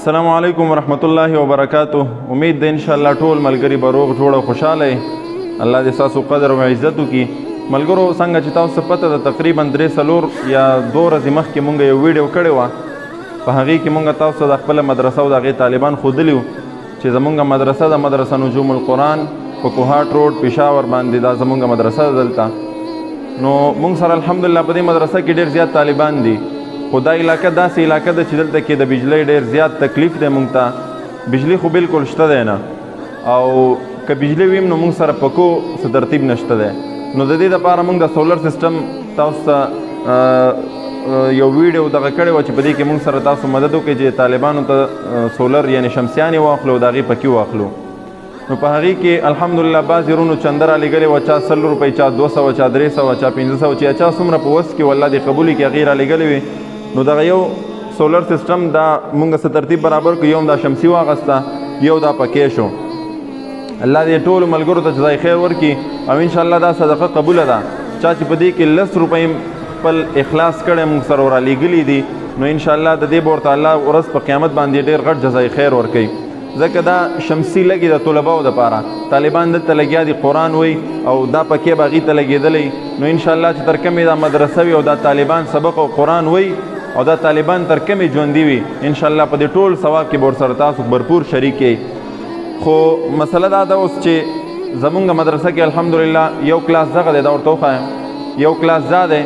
السلام علیکم ورحمت الله وبرکاتہ. امید ده ان شاء الله ټول ملګری به روغ جوړ او خوشاله الله دې تاسو قدر او عزت وکړي. ملګرو څنګه چې تاسو پته ده تقریبا 3 یا 2 ورځې مخکې مونږ یو ویډیو کړی وه، په هغې کې مونږ تاسو د خپله مدرسه او د هغې طالبان ښودلي وو چې زمونږ مدرسه د مدرسه نجوم القرآن په کوهاټ روډ پېښور باندې دا زمونږ مدرسه ده دلته. نو مونږ سره الحمدلله په دې مدرسه کې ډېر زیات طالبان دي، خو دا علاقه داسې علاقه ده چې دلته کې د بجلۍ ډېر زیات تکلیف دی مونږ ته. بجلی خو بالکل شته دی نه، او که بجلی ویم نو مونږ سره پکو څه ترتیب نشته دی. نو د دې دپاره مونږ د سولر سیسټم تاسو ته یو ویډیو دغه کړی وه چې په دې کې مونږ سره تاسو مدد وکړئ چې طالبانو ته سولر یعنې شمسیانې واخلو او د هغې پکې واخلو. نو په هغې کې الحمدلله بعضې وروڼو چنده رالیږلې وه، چا 100 روپۍ، چا 200، چا 300، چا 500، چې چا څومره په وس کې والله دې قبول کړي هغې رالیږلې وې. نو دغه یو سولر سیسټم دا مونږ څه ترتیب برابر کړو، یو دا شمسي واغسته، یو دا پکې شو. الله دې ټولو ملګرو ته جزای خیر ورکړي او انشاءالله دا صدقه قبوله ده. چا چې په دې کې 10 روپۍ خپل اخلاص کړی مونږ سره رالیږلي دي، نو انشاءالله د دې به ورته الله ورځ په قیامت باندې ډېر غټ جزای خیر ورکوي. ځکه دا شمسي لګي د طلباو دپاره، طالبان دلته لګیا دي قرآن وی او دا پکې به هغې ته لګېدلی. نو انشاءالله چې تر کومې دا مدرسه وي او دا طالبان سبق او قرآن وی او دا طالبان تر کومې ژوندي وي، انشاءالله په دې ټول ثواب کې به ورسره تاسو بھرپور شریک یئ. خو مسله دا ده اوس چې زمونږ مدرسه کې الحمدلله یو کلاس دغه دی، دا ورته وښایم، یو کلاس دا دی،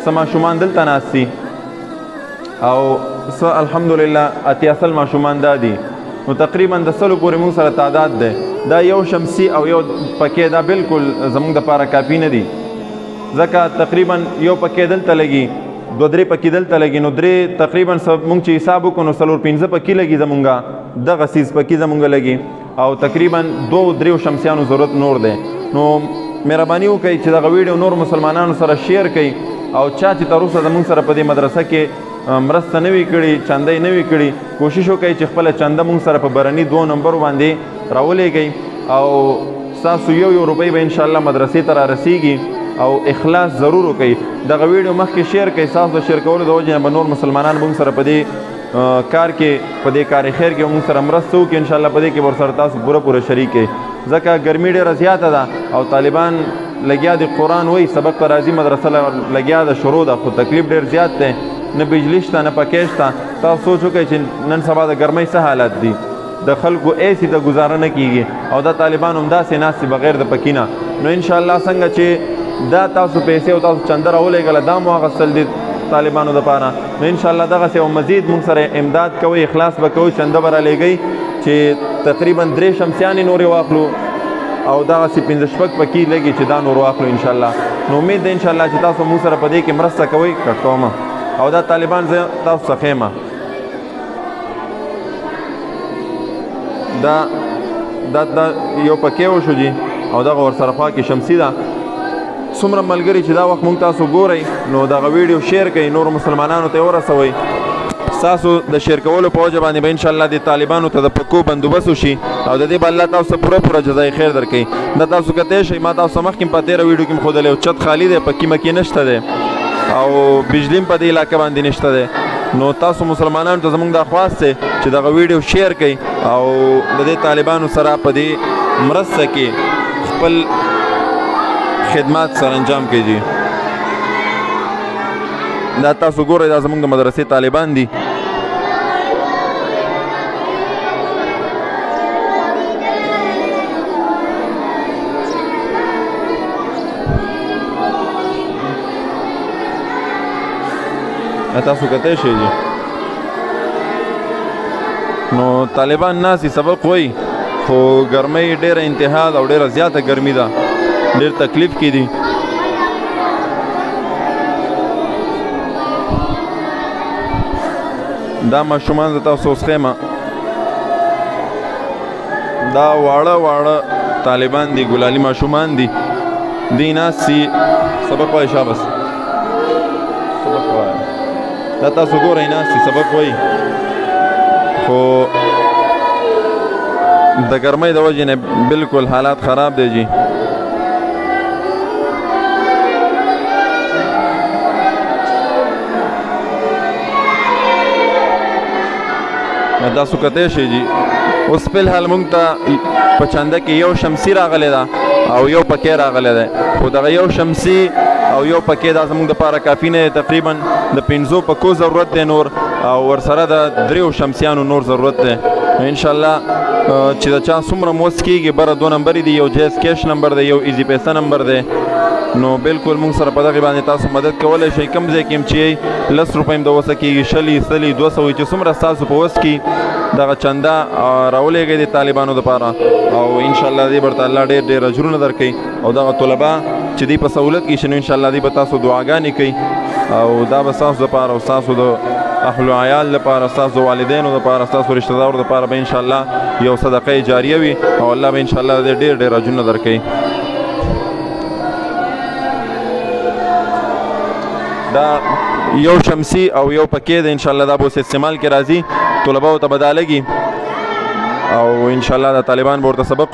څه ماشومان دلته ناست دي او څه الحمدلله 80 ماشومان دا دي. نو تقریبا د 100 پورې مونږ سره تعداد دی. دا یو شمسي او یو پکې دا بالکل زمونږ دپاره کافي نه دي، ځکه تقریبا یو پکې دلته لګي، 2-3 پکې دلته لګي، نو 3 تقریبا مونږ چې حساب وکړو نو 4-5 پکې لګي زمونږه، دغه سیز پکې زمونږ لګي، او تقریبا 2-3 شمسیانو ضرورت نور دی. نو مهرباني وکړئ چې دغه ویډیو نور مسلمانانو سره شیر کړئ، او چا چې تر اوسه زمونږ سره په دې مدرسه کې مرسته نه وي کړې، چنده یې نه وي کړې، کوشش وکړئ چې خپله چنده مونږ سره په برني 2 نمبرو باندې راولېږئ، او ستاسو یو روپۍ به انشاءالله مدرسې ته رارسیږي. او اخلاص ضرور وکړئ. دغه ویډیو مخکې شیر کړئ، ستاسو د شیر کولو د وجې نه به نور مسلمانان مونږ سره په دې کار کې، په دې کار خیر کې مونږ سره مرسته وکړي. انشاءالله په دې کې به ورسره تاسو پوره شریک یئ، ځکه ګرمي ډېره زیاته ده او طالبان لګیا دي قرآن وایي، سبق ته راځي، مدرسه لګیا ده، شروع ده، خو تکلیف ډېر زیات دی، نه بجلی شته نه پکې شته. تاسو سوچ وکړئ چې نن سبا د ګرمۍ څه حالت دي، د خلکو ایسي ته ګزاره نه کیږي، او دا طالبان همداسې ناست دي بغیر د پکې نه. نو انشاءالله څنګه چې دا تاسو پیسې او تاسو چنده راولېږله، دا مو اخیستل دي طالبانو دپاره، نو انشاءالله دغسې او مزید مونږ سره امداد کوئ، اخلاص به کوئ، چنده به رالیږئ چې تقریبا 3 شمسیانې نورې واخلو او دغسې 5-6 پکې لګي چې دا نور واخلو انشاءالله. نو امید ده انشاءالله چې تاسو مونږ سره په دې کې مرسته کوئ. کټ کومه او دا طالبان زه تاسو څخه یم، دا یو پکې وشو جي، او دغه ورسره خوا کې شمسي ده. څومره ملګري چې دا وخت مونږ تاسو ګورئ نو دغه ویډیو شیر کړئ، نورو مسلمانانو ته یې ورسوئ. ستاسو د شیر کولو په وجه باندې به انشاءالله د طالبانو ته د پکو بندوبست وشي، او د دې به الله تاسو ته پوره جزای خیر درکوي. دا تاسو کتی شئ، ما تاسو مخکې په تېره ویډیو کې م ښودلی و، چت خالي دی، پکې مکې نشته دی، او بجلی هم په دې علاقه باندې نشته دی. نو تاسو مسلمانانو ته زموږ دا خواست دی چې دغه ویډیو شیر کړئ او د دې طالبانو سره په دې مرسته کې خپل خدمات سره انجام کړئ. دا تاسو ګورئ، دا زموږ د مدرسې طالبان دي. تاسو کتی شئ جي، نو طالبان ناست دي، سبق وایي، خو ګرمۍ ډېره انتها ده او ډېره زیاته ګرمي ده، ډېر تکلیف کې دي. دا ماشومان زه تاسو اوس ښیم، دا واړه طالبان دي، ګلالي ماشومان دي، دوی ناست دي. سبق وایي شاباس، سبق وایي، دا تاسو ګورئ ناست دي سبق وایي، خو د ګرمۍ د وجې نه بالکل حالات خراب دی جي. تاسو کتلی شئ جي اوس فلحال موږ ته په چنده کې یو شمسي راغلی ده او یو پکې راغلی دی خو دغه یو شمسي او یو پکې دا زموږ دپاره کافي نه دی تقریبا د 5 پکو ضرورت دی نور او ورسره د 3 شمسیانو نور ضرورت دی انشاءالله چې د چا څومره موس کېږي بره 2 نمبرې دي یو جیز کیش نمبر دی یو ایزي پیسه نمبر دی نو بالکل موږ سره په دغې باندې تاسو مدد کولی شئ کوم ځای کې هم چې 10 روپۍ هم د وسه کېږي 20 100 200 چې څومره ستاسو په وس کې دغه چنده راولېږئ د طالبانو دپاره او انشاءالله دې برته الله ډېر ډېر اجرونه درکوي او دغه طلبه چې دوی په سهولت کې شي نو انشاءالله دوی به تاسو دعاګانې کوي او دا به ستاسو دپاره او ستاسو د اهل عیال دپاره ستاسو والدینو دپاره ستاسو رشته دارو دپاره به انشاءالله یو صدقه جاریه وي او الله به انشاءالله دې ډېر ډېر اجرونه درکوي دا یو شمسی او یو پکې د انشاءالله دا به اوس استعمال کې راځي طلباو ته به دا لګي او انشاءالله د طالبان به ورته سبق